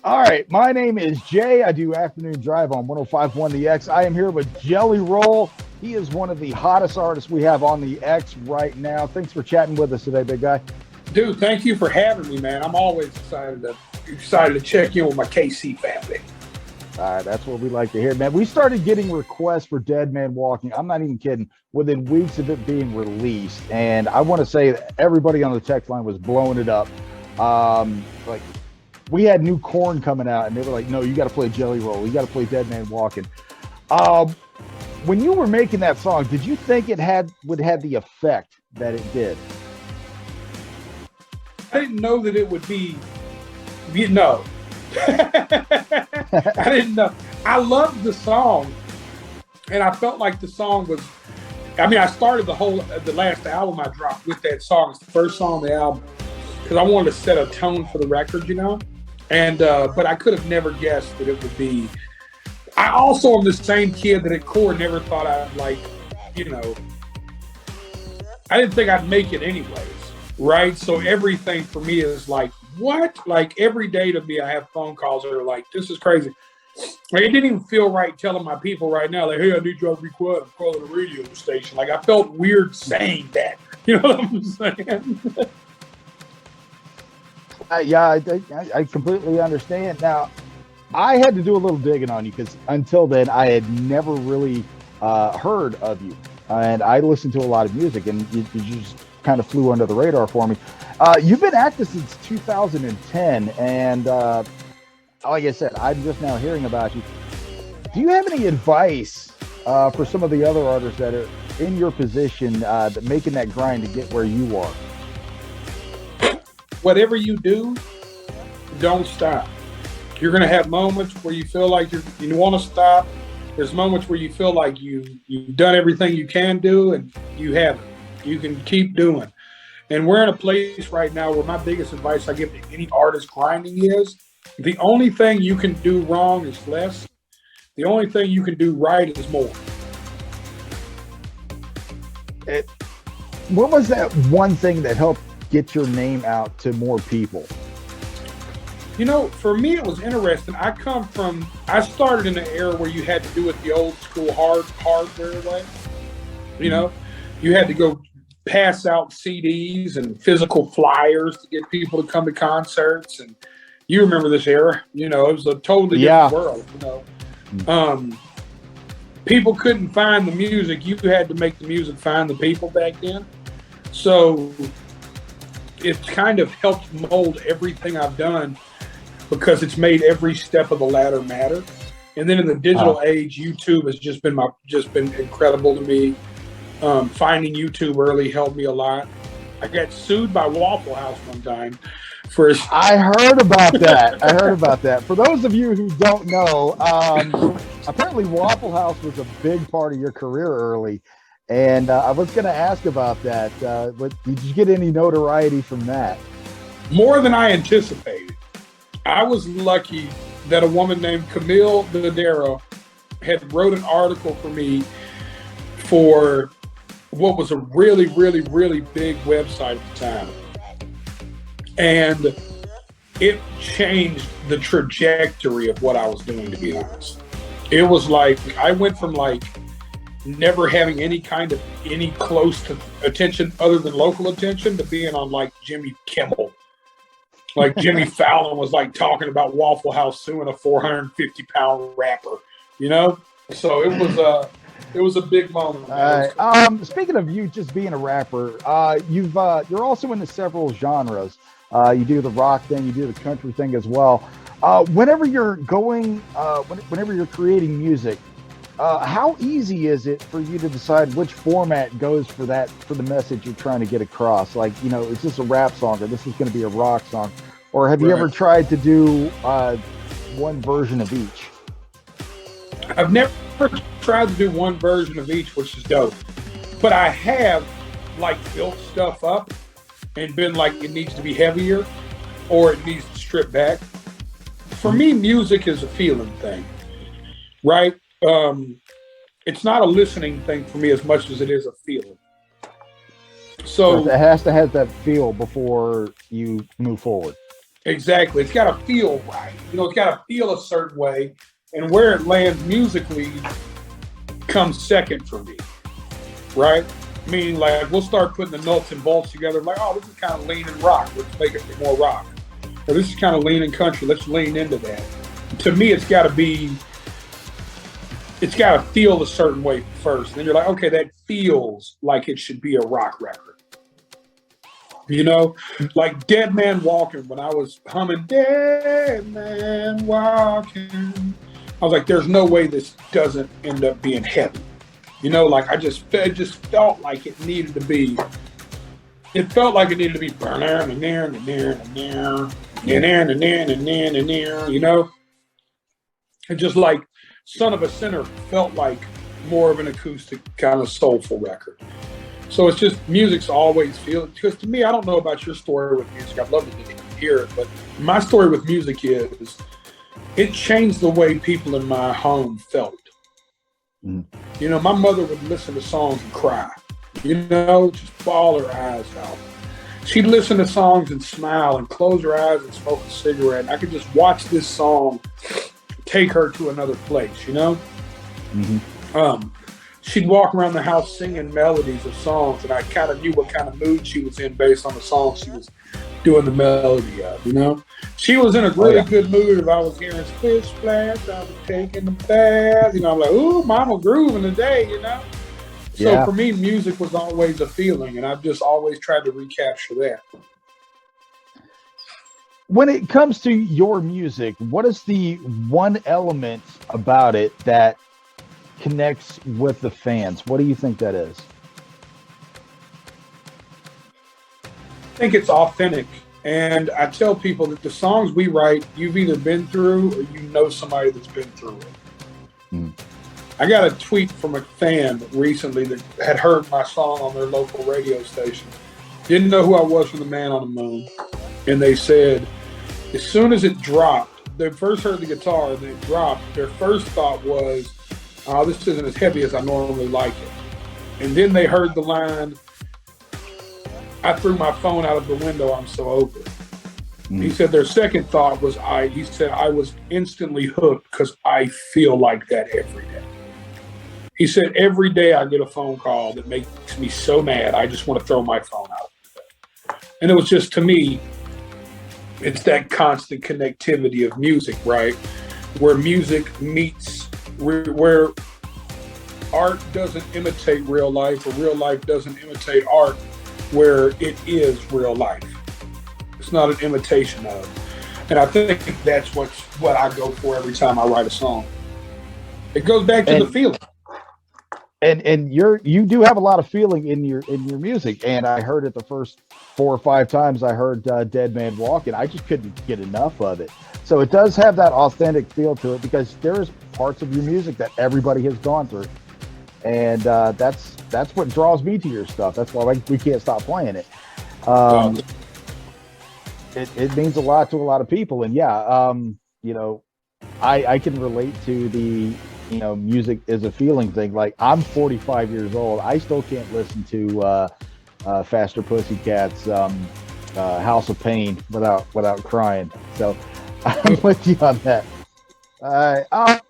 All right, my name is Jay. I do afternoon drive on 105.1 The X. I am here with Jelly Roll. He is one of the hottest artists we have on the X right now. Thanks for chatting with us today, big guy. Dude, thank you for having me, man. I'm always excited to check in with my KC family. All right, that's what we like to hear, man. We started getting requests for Dead Man Walking. I'm not even kidding. Within weeks of it being released, and I want to say that everybody on the text line was blowing it up. Like we had new corn coming out, and they were like, "No, you got to play Jelly Roll. You got to play Dead Man Walking." When you were making that song, did you think it would have the effect that it did? I didn't know that it would be, no. I didn't know. I loved the song, and I felt like the song was. I mean, I started the last album I dropped with that song. It's the first song on the album because I wanted to set a tone for the record, And but I could have never guessed that it would be. I also am the same kid that at core never thought I'd I didn't think I'd make it anyways, right? So everything for me is like, what? Like every day to me, I have phone calls that are like, this is crazy. Like, it didn't even feel right telling my people right now, like, hey, I need you to record. I'm calling a radio station. Like I felt weird saying that. You know what I'm saying? Yeah, I completely understand. Now, I had to do a little digging on you because until then, I had never really heard of you. And I listened to a lot of music, and you just kind of flew under the radar for me. You've been active since 2010, and like I said, I'm just now hearing about you. Do you have any advice for some of the other artists that are in your position that making that grind to get where you are? Whatever you do, don't stop. You're going to have moments where you feel like you want to stop. There's moments where you feel like you've done everything you can do and you haven't. You can keep doing. And we're in a place right now where my biggest advice I give to any artist grinding is the only thing you can do wrong is less. The only thing you can do right is more. What was that one thing that helped get your name out to more people? For me, it was interesting. I started in an era where you had to do it the old school hardware way. You had to go pass out CDs and physical flyers to get people to come to concerts. And you remember this era, it was a totally different world, People couldn't find the music. You had to make the music find the people back then. So it kind of helped mold everything I've done because it's made every step of the ladder matter. And then in the digital age, YouTube has just been incredible to me. Finding YouTube early helped me a lot. I got sued by Waffle House one time I heard about that. For those of you who don't know, apparently Waffle House was a big part of your career early. And I was going to ask about that. But did you get any notoriety from that? More than I anticipated. I was lucky that a woman named Camille Dodero had wrote an article for me for what was a really, really, really big website at the time. And it changed the trajectory of what I was doing, to be honest. It was like, I went from never having any close to attention other than local attention to being on Jimmy Kimmel. Like Jimmy Fallon was talking about Waffle House suing a 450-pound rapper, So it was a big moment. Speaking of you just being a rapper, you're also into several genres. You do the rock thing, you do the country thing as well. Whenever you're creating music, how easy is it for you to decide which format goes for the message you're trying to get across? Is this a rap song or this is going to be a rock song? Or have you ever tried to do one version of each? I've never tried to do one version of each, which is dope. But I have built stuff up and been it needs to be heavier or it needs to strip back. For me, music is a feeling thing, right? It's not a listening thing for me as much as it is a feeling. So it has to have that feel before you move forward. Exactly. It's got to feel right. It's got to feel a certain way, and where it lands musically comes second for me, right? Meaning, like, we'll start putting the nuts and bolts together. Like, oh, this is kind of lean and rock. Let's make it more rock. Or this is kind of lean and country. Let's lean into that. To me, it's got to feel a certain way first. And then you're like, okay, that feels like it should be a rock record. Like Dead Man Walking, when I was humming Dead Man Walking, I was like, there's no way this doesn't end up being heavy. Like it just felt like it needed to be. It felt like it needed to be. And just like Son of a Sinner felt like more of an acoustic kind of soulful record. So it's just music's always feeling. Because to me, I don't know about your story with music. I'd love to hear it, but my story with music is it changed the way people in my home felt. My mother would listen to songs and cry, just bawl her eyes out. She'd listen to songs and smile and close her eyes and smoke a cigarette. And I could just watch this song take her to another place, She'd walk around the house singing melodies of songs, and I kind of knew what kind of mood she was in based on the song she was doing the melody of, She was in a really good mood. If I was hearing Splish Splash, I was taking the bath. I'm like, ooh, mama grooving today, So for me, music was always a feeling, and I've just always tried to recapture that. When it comes to your music, what is the one element about it that connects with the fans? What do you think that is? I think it's authentic. And I tell people that the songs we write, you've either been through or somebody that's been through it. I got a tweet from a fan recently that had heard my song on their local radio station. Didn't know who I was from the Man on the Moon. And they said, as soon as it dropped, they first heard the guitar and it dropped, their first thought was, oh, this isn't as heavy as I normally like it. And then they heard the line, I threw my phone out of the window, I'm so over it. He said their second thought was, I was instantly hooked because I feel like that every day. He said, every day I get a phone call that makes me so mad, I just want to throw my phone out. And it was just, to me, it's that constant connectivity of music, right? Where music meets, where art doesn't imitate real life, or real life doesn't imitate art, where it is real life. It's not an imitation of. And I think that's what I go for every time I write a song. It goes back to the feeling. And you do have a lot of feeling in your music, and I heard it the first 4 or 5 times I heard Dead Man Walking. I just couldn't get enough of it. So it does have that authentic feel to it, because there's parts of your music that everybody has gone through, and that's what draws me to your stuff. That's why we can't stop playing it. It means a lot to a lot of people, and I can relate to the music is a feeling thing. Like, I'm 45 years old. I still can't listen to Faster Pussycats, House of Pain without crying. So I'm with you on that. All right.